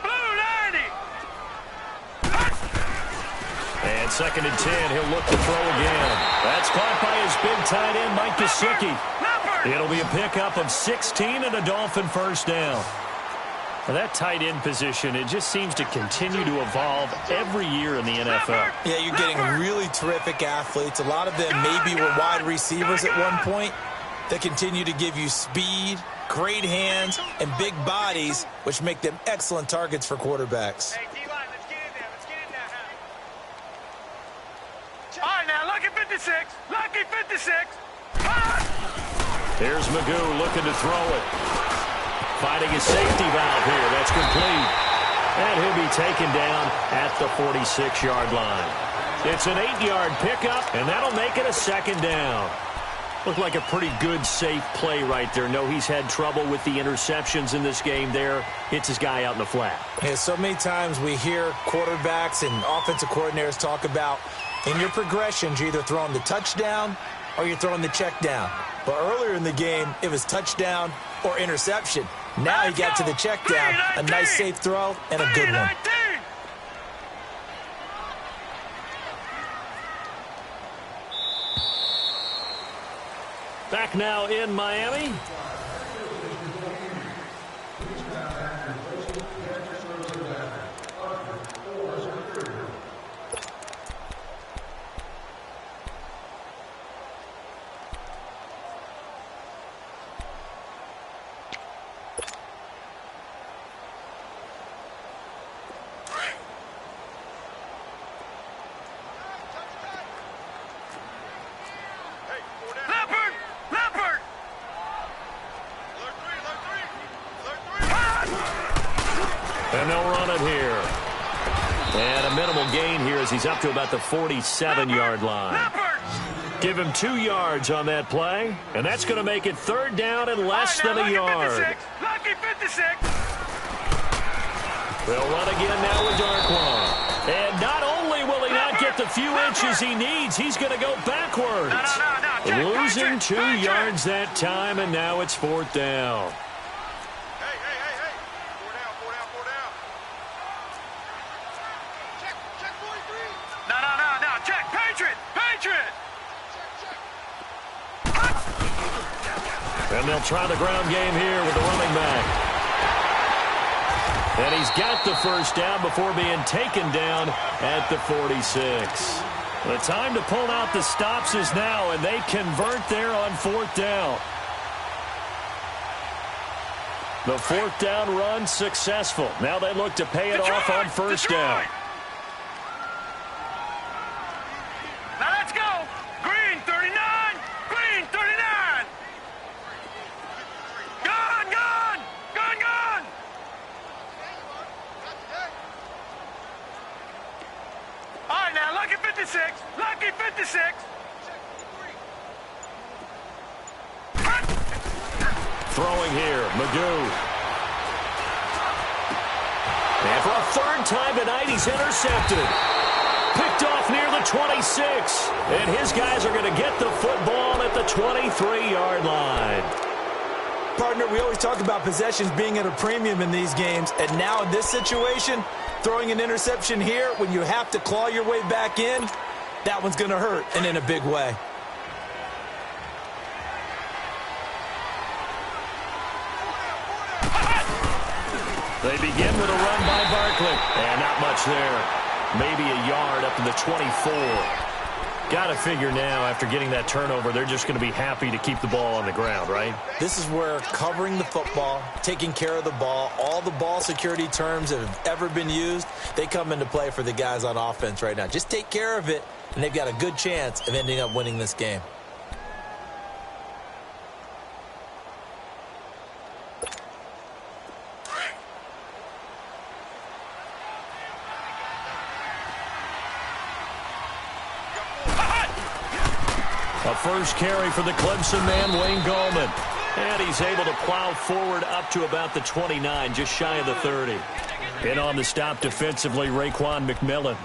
Blue 90. And 2nd and 10, he'll look to throw again. That's caught by his big tight end, Mike Gesicki. It'll be a pickup of 16 and a Dolphin first down. Now that tight end position, it just seems to continue to evolve every year in the NFL. Yeah, you're getting really terrific athletes. A lot of them maybe were wide receivers at one point that continue to give you speed, great hands, and big bodies, which make them excellent targets for quarterbacks. Hey, D-line, let's get in there. Let's get in there. All right, now, lucky 56. Lucky 56. Here's Magoo looking to throw it. Finding his safety valve here. That's complete. And he'll be taken down at the 46-yard line. It's an 8-yard pickup, and that'll make it a 2nd down. Looked like a pretty good, safe play right there. No, he's had trouble with the interceptions in this game there. Hits his guy out in the flat. Yeah, so many times we hear quarterbacks and offensive coordinators talk about in your progressions, you're either throwing the touchdown or you're throwing the check down. But earlier in the game, it was touchdown or interception. Now he got to the check down, a nice safe throw, and a good one. Back now in Miami. And they'll run it here. And a minimal gain here as he's up to about the 47-yard line. Give him 2 yards on that play, and that's going to make it 3rd down and less than a yard. Lucky 56. They'll run again now with Darkwan. And not only will he not get the few inches he needs, he's going to go backwards. Losing 2 yards that time, and now it's 4th down. And they'll try the ground game here with the running back. And he's got the first down before being taken down at the 46. The time to pull out the stops is now, and they convert there on 4th down. The 4th down run successful. Now they look to pay it off on 1st down. Now let's go. Green 39. Green 39. Gone, gone. Gone, gone. All right, now, lucky 56. Lucky 56. Throwing here, Magoo. And for a 3rd time tonight, he's intercepted. Picked off near the 26. And his guys are going to get the football at the 23-yard line. Partner, we always talk about possessions being at a premium in these games, and now in this situation, throwing an interception here when you have to claw your way back in, that one's going to hurt, and in a big way. They begin with a run by Barkley, and not much there. Maybe a yard up to the 24. Got to figure now, after getting that turnover, they're just going to be happy to keep the ball on the ground, right? This is where covering the football, taking care of the ball, all the ball security terms that have ever been used, they come into play for the guys on offense right now. Just take care of it, and they've got a good chance of ending up winning this game. A first carry for the Clemson man, Wayne Gallman. And he's able to plow forward up to about the 29, just shy of the 30. In on the stop defensively, Raekwon McMillan.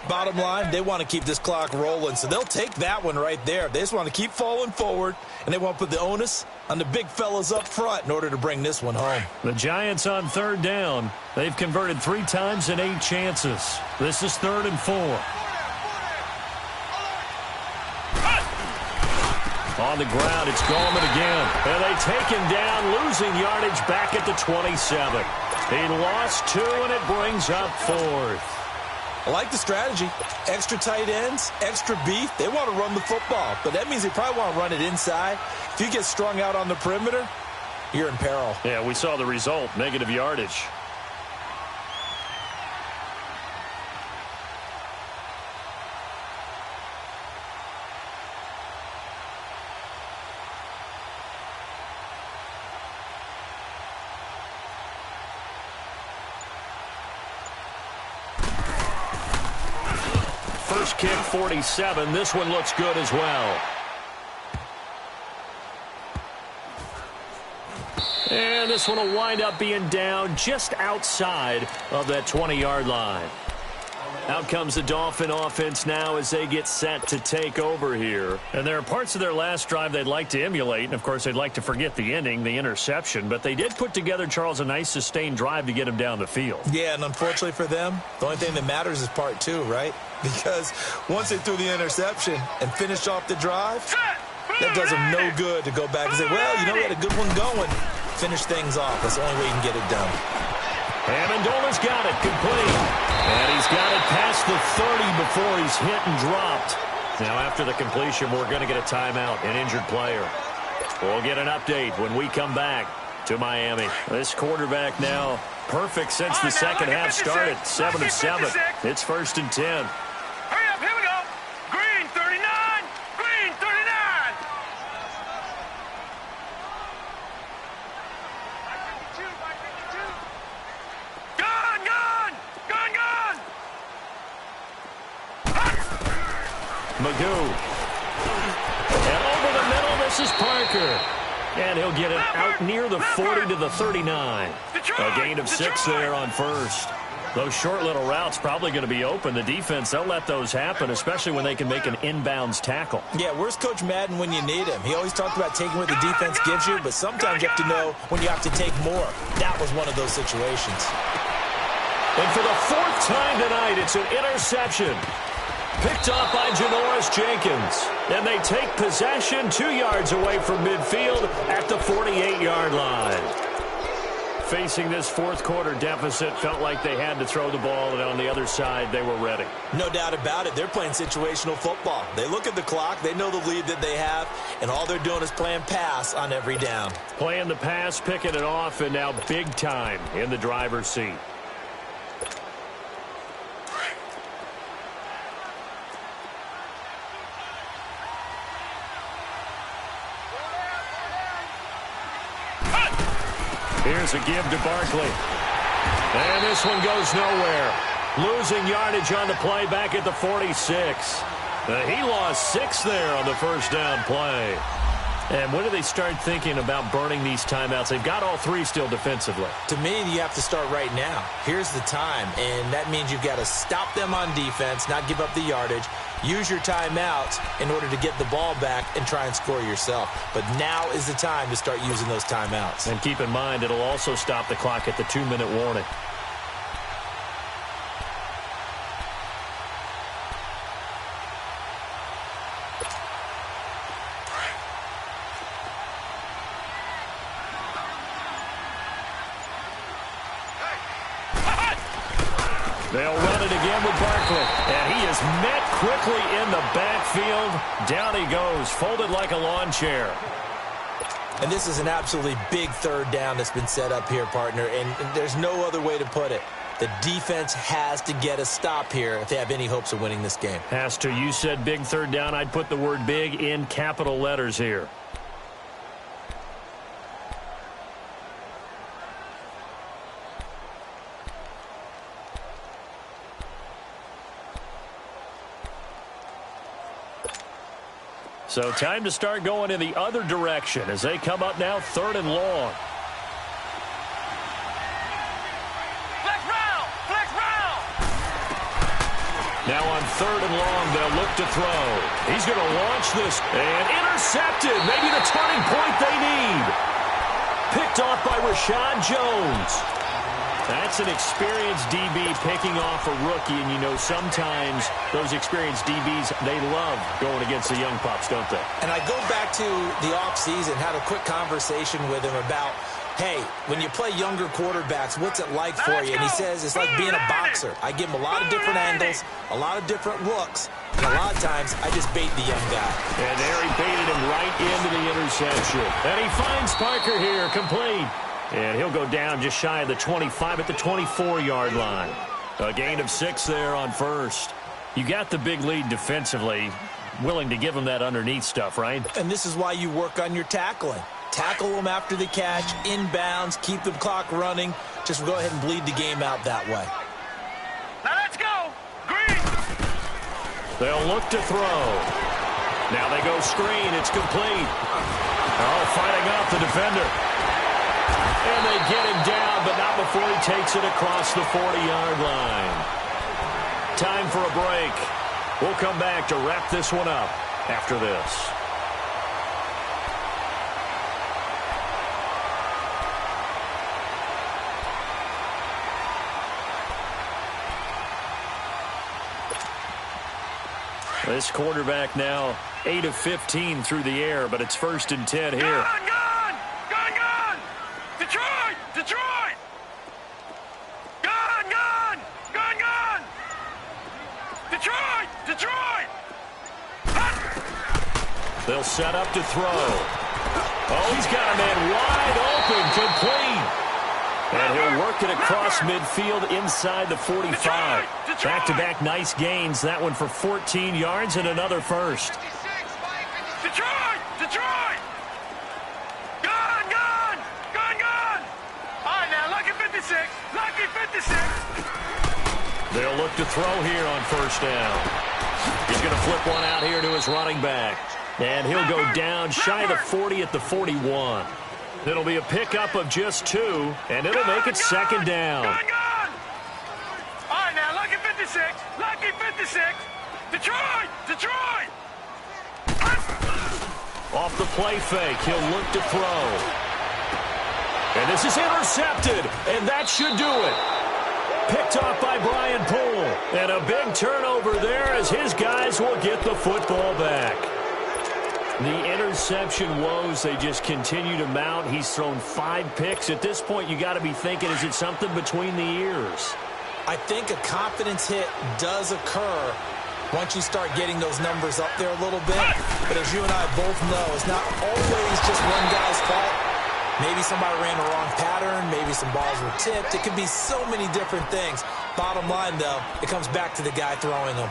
Bottom line, they want to keep this clock rolling, so they'll take that one right there. They just want to keep falling forward, and they want to put the onus on the big fellas up front in order to bring this one home. The Giants on third down. They've converted 3 times in 8 chances. This is 3rd and 4. On the ground, it's Gallman again. And they take him down, losing yardage back at the 27. He lost 2, and it brings up 4th. I like the strategy. Extra tight ends, extra beef. They want to run the football, but that means they probably want to run it inside. If you get strung out on the perimeter, you're in peril. Yeah, we saw the result, negative yardage. First kick, 47. This one looks good as well. And this one will wind up being down just outside of that 20-yard line. Out comes the Dolphin offense now as they get set to take over here. And there are parts of their last drive they'd like to emulate. And, of course, they'd like to forget the ending, the interception. But they did put together, Charles, a nice sustained drive to get him down the field. Yeah, and unfortunately for them, the only thing that matters is part 2, right? Because once they threw the interception and finished off the drive, that does them no good to go back and say, well, you know, we had a good one going. Finish things off. That's the only way you can get it done. Amendola's got it, complete. And he's got it past the 30 before he's hit and dropped. Now, after the completion, we're going to get a timeout, an injured player. We'll get an update when we come back to Miami. This quarterback now perfect since the second half started. 7 of 7. It's 1st and 10. Hurry up, here we go. Green 39. Green 39. Gun, gun. Gun, gun. Magoo. And over the middle, this is Parker. And he'll get it out near the 40 to the 39. A gain of 6 there on first. Those short little routes probably going to be open. The defense, they'll let those happen, especially when they can make an inbounds tackle. Yeah, where's Coach Madden when you need him? He always talked about taking what the defense gives you, but sometimes you have to know when you have to take more. That was one of those situations. And for the 4th time tonight, it's an interception. Picked off by Janoris Jenkins. And they take possession 2 yards away from midfield at the 48-yard line. Facing this 4th quarter deficit, felt like they had to throw the ball, and on the other side, they were ready. No doubt about it. They're playing situational football. They look at the clock, they know the lead that they have, and all they're doing is playing pass on every down. Playing the pass, picking it off, and now big time in the driver's seat. Here's a give to Barkley. And this one goes nowhere. Losing yardage on the play back at the 46. He lost 6 there on the first down play. And when do they start thinking about burning these timeouts? They've got all 3 still defensively. To me, you have to start right now. Here's the time, and that means you've got to stop them on defense, not give up the yardage, use your timeouts in order to get the ball back and try and score yourself. But now is the time to start using those timeouts. And keep in mind, it'll also stop the clock at the 2-minute warning. They'll run it again with Barkley. And he is met quickly in the backfield. Down he goes, folded like a lawn chair. And this is an absolutely big third down that's been set up here, partner. And there's no other way to put it. The defense has to get a stop here if they have any hopes of winning this game. Has to. You said big third down. I'd put the word big in capital letters here. So time to start going in the other direction as they come up now 3rd and long. Flex round! Flex round! Now on 3rd and long, they'll look to throw. He's going to launch this and intercepted. Maybe the turning point they need. Picked off by Rashad Jones. That's an experienced DB picking off a rookie, and you know sometimes those experienced DBs, they love going against the young pups, don't they? And I go back to the offseason, had a quick conversation with him about, hey, when you play younger quarterbacks, what's it like for you? And he says it's like being a boxer. I give him a lot of different angles, a lot of different looks, and a lot of times I just bait the young guy. And there he baited him right into the interception. And he finds Parker here, complete. And he'll go down just shy of the 25 at the 24-yard line. A gain of 6 there on first. You got the big lead defensively. Willing to give him that underneath stuff, right? And this is why you work on your tackling. Tackle them after the catch, inbounds, keep the clock running. Just go ahead and bleed the game out that way. Now let's go! Green! They'll look to throw. Now they go screen. It's complete. Oh, fighting off the defender. And they get him down, but not before he takes it across the 40-yard line. Time for a break. We'll come back to wrap this one up after this. This quarterback now 8 of 15 through the air, but it's 1st and 10 here. Gun! Detroit! Detroit! Gun! Detroit! Detroit! They'll set up to throw. Oh, he's got a man wide open, complete. And he'll work it across midfield inside the 45. Back-to-back nice gains. That one for 14 yards and another first. Detroit! Detroit! Gun! All right, now, lucky 56. Lucky 56. They'll look to throw here on 1st down. He's going to flip one out here to his running back. And he'll go down shy of the 40 at the 41. It'll be a pickup of just 2, and it'll make it 2nd down. Gun! All right, now, lucky 56. Lucky 56. Detroit! Off the play fake, he'll look to throw. And this is intercepted, and that should do it. Picked off by Brian Poole. And a big turnover there as his guys will get the football back. The interception woes, they just continue to mount. He's thrown 5 picks. At this point, you got to be thinking, is it something between the ears? I think a confidence hit does occur once you start getting those numbers up there a little bit. But as you and I both know, it's not always just one guy's fault. Maybe somebody ran the wrong pattern. Maybe some balls were tipped. It could be so many different things. Bottom line, though, it comes back to the guy throwing them.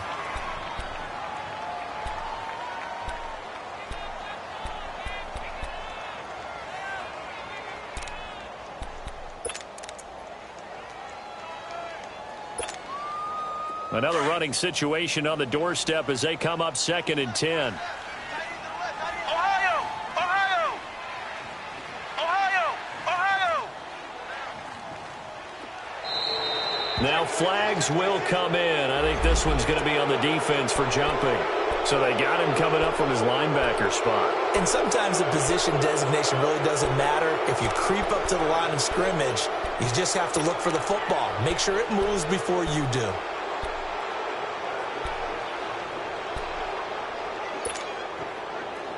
Another running situation on the doorstep as they come up 2nd and 10. Now flags will come in. I think this one's going to be on the defense for jumping. So they got him coming up from his linebacker spot. And sometimes the position designation really doesn't matter. If you creep up to the line of scrimmage, you just have to look for the football. Make sure it moves before you do.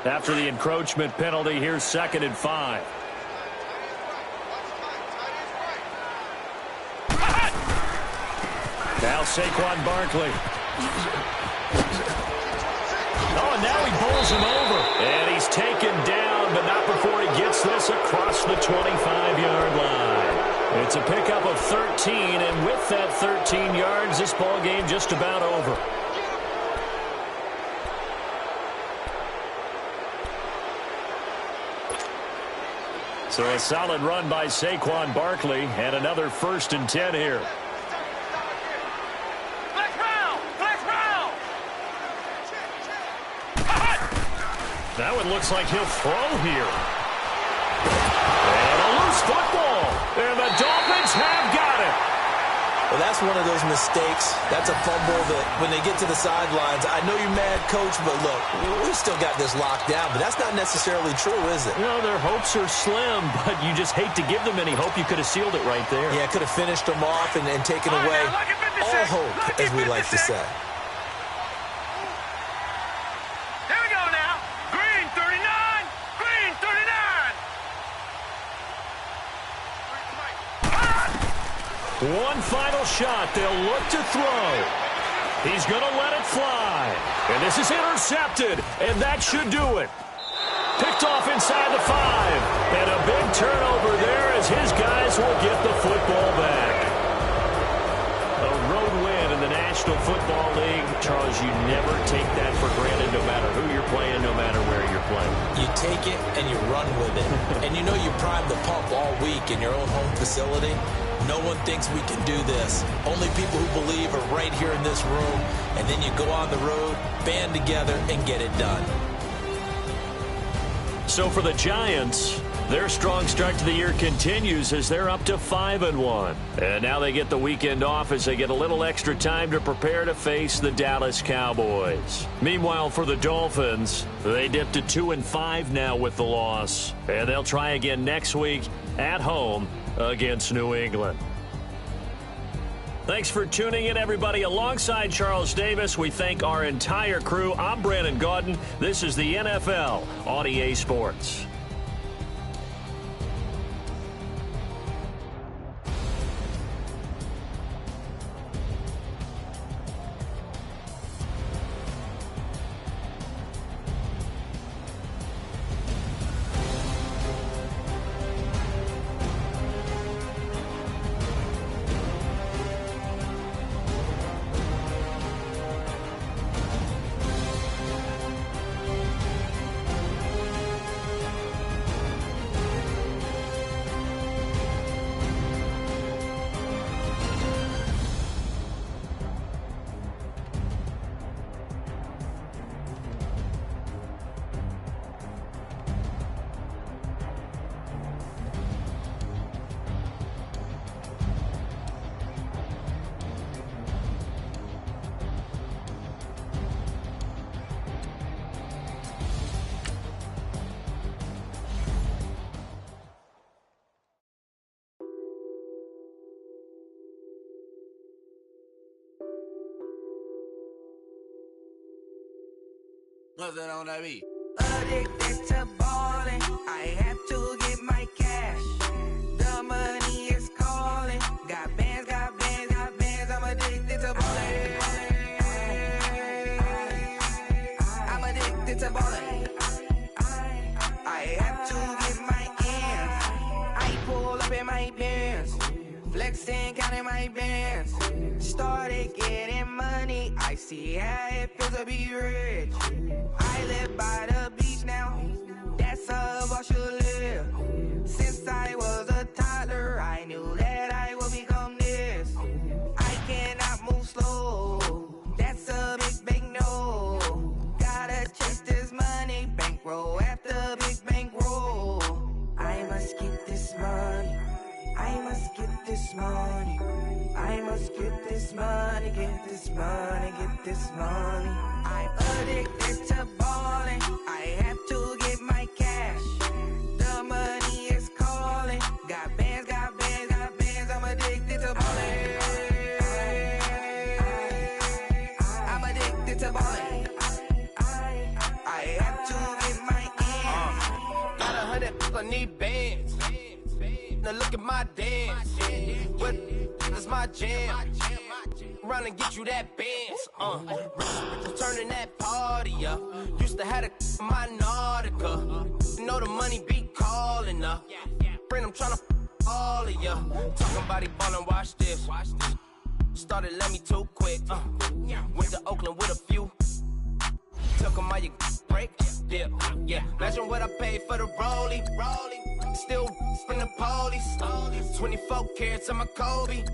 After the encroachment penalty, here's 2nd and 5. Now Saquon Barkley. Oh, and now he bowls him over. And he's taken down, but not before he gets this across the 25-yard line. It's a pickup of 13, and with that 13 yards, this ball game just about over. So a solid run by Saquon Barkley, and another 1st and 10 here. That one looks like he'll throw here. And a loose football. And the Dolphins have got it. Well, that's one of those mistakes. That's a fumble that when they get to the sidelines, I know you're mad, Coach, but look, we still got this locked down. But that's not necessarily true, is it? No, their hopes are slim, but you just hate to give them any hope. You could have sealed it right there. Yeah, could have finished them off and taken away all hope, as we like to say. One final shot. They'll look to throw. He's going to let it fly. And this is intercepted. And that should do it. Picked off inside the 5. And a big turnover there as his guys will get the football back. A road win in the National Football League. Charles, you never take that for granted no matter who you're playing, no matter where you're playing. You take it and you run with it. And you know you primed the pump all week in your own home facility. No one thinks we can do this. Only people who believe are right here in this room. And then you go on the road, band together, and get it done. So for the Giants, their strong start to the year continues as they're up to 5-1. And now they get the weekend off as they get a little extra time to prepare to face the Dallas Cowboys. Meanwhile, for the Dolphins, they dip to 2-5 now with the loss. And they'll try again next week at home against New England. Thanks for tuning in, everybody. Alongside Charles Davis, we thank our entire crew. I'm Brandon Gaudin. This is the NFL on EA Sports. What's that on that beat? Addicted to balling, I have to get my cash. The money is calling. Got bands, got bands, got bands. I'm addicted to balling. I'm addicted to balling. I have to get my ends. I pull up in my bands, flexing, counting my bands. Started getting money. I see how it feels to be rich. I live by the beach now. That's how I should live. Since I was a toddler, I knew that I would become this. I cannot move slow. That's a big, big no. Gotta chase this money, bankroll after big bankroll. I must get this money. I must get this money. I must get this money, get this money, get this money. I'm addicted to balling. I have to get my cash. The money is calling. Got bands, got bands, got bands. I'm addicted to balling. I'm addicted to balling. I have to get my ends. Got 100, I need bands. wanna look at my dance. What is my jam? Run and get you that Benz. Turning that party up. Used to have a my Nautica. You know the money be calling up. Friend, I'm tryna all of ya. Talking about it ballin', watch this. Started let me too quick. Went to Oakland with a few. Took 'em all you break. Dip. Yeah. Imagine what I paid for the rollie. Still in the police. 24 carats on my Kobe.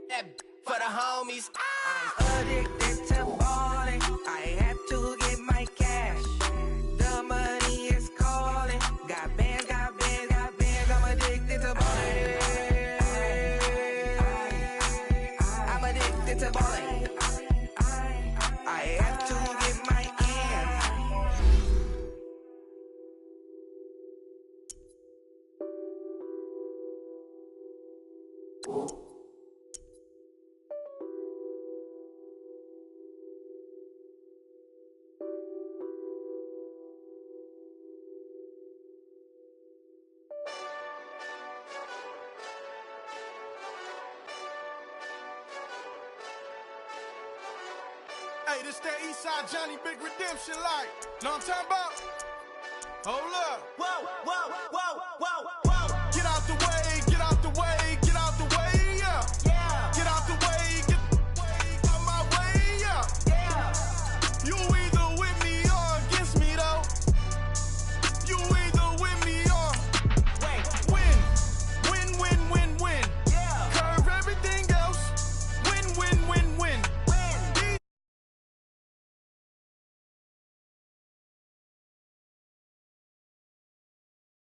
That for the homies. I'm addicted to balling. I have to get my cash. The money is calling. Got bands, got bands, got bands. I'm addicted to balling. I'm addicted to balling. I have to get my ends. Hey, this that Eastside Johnny Big Redemption like. Know what I'm talking about? Hold up. Whoa.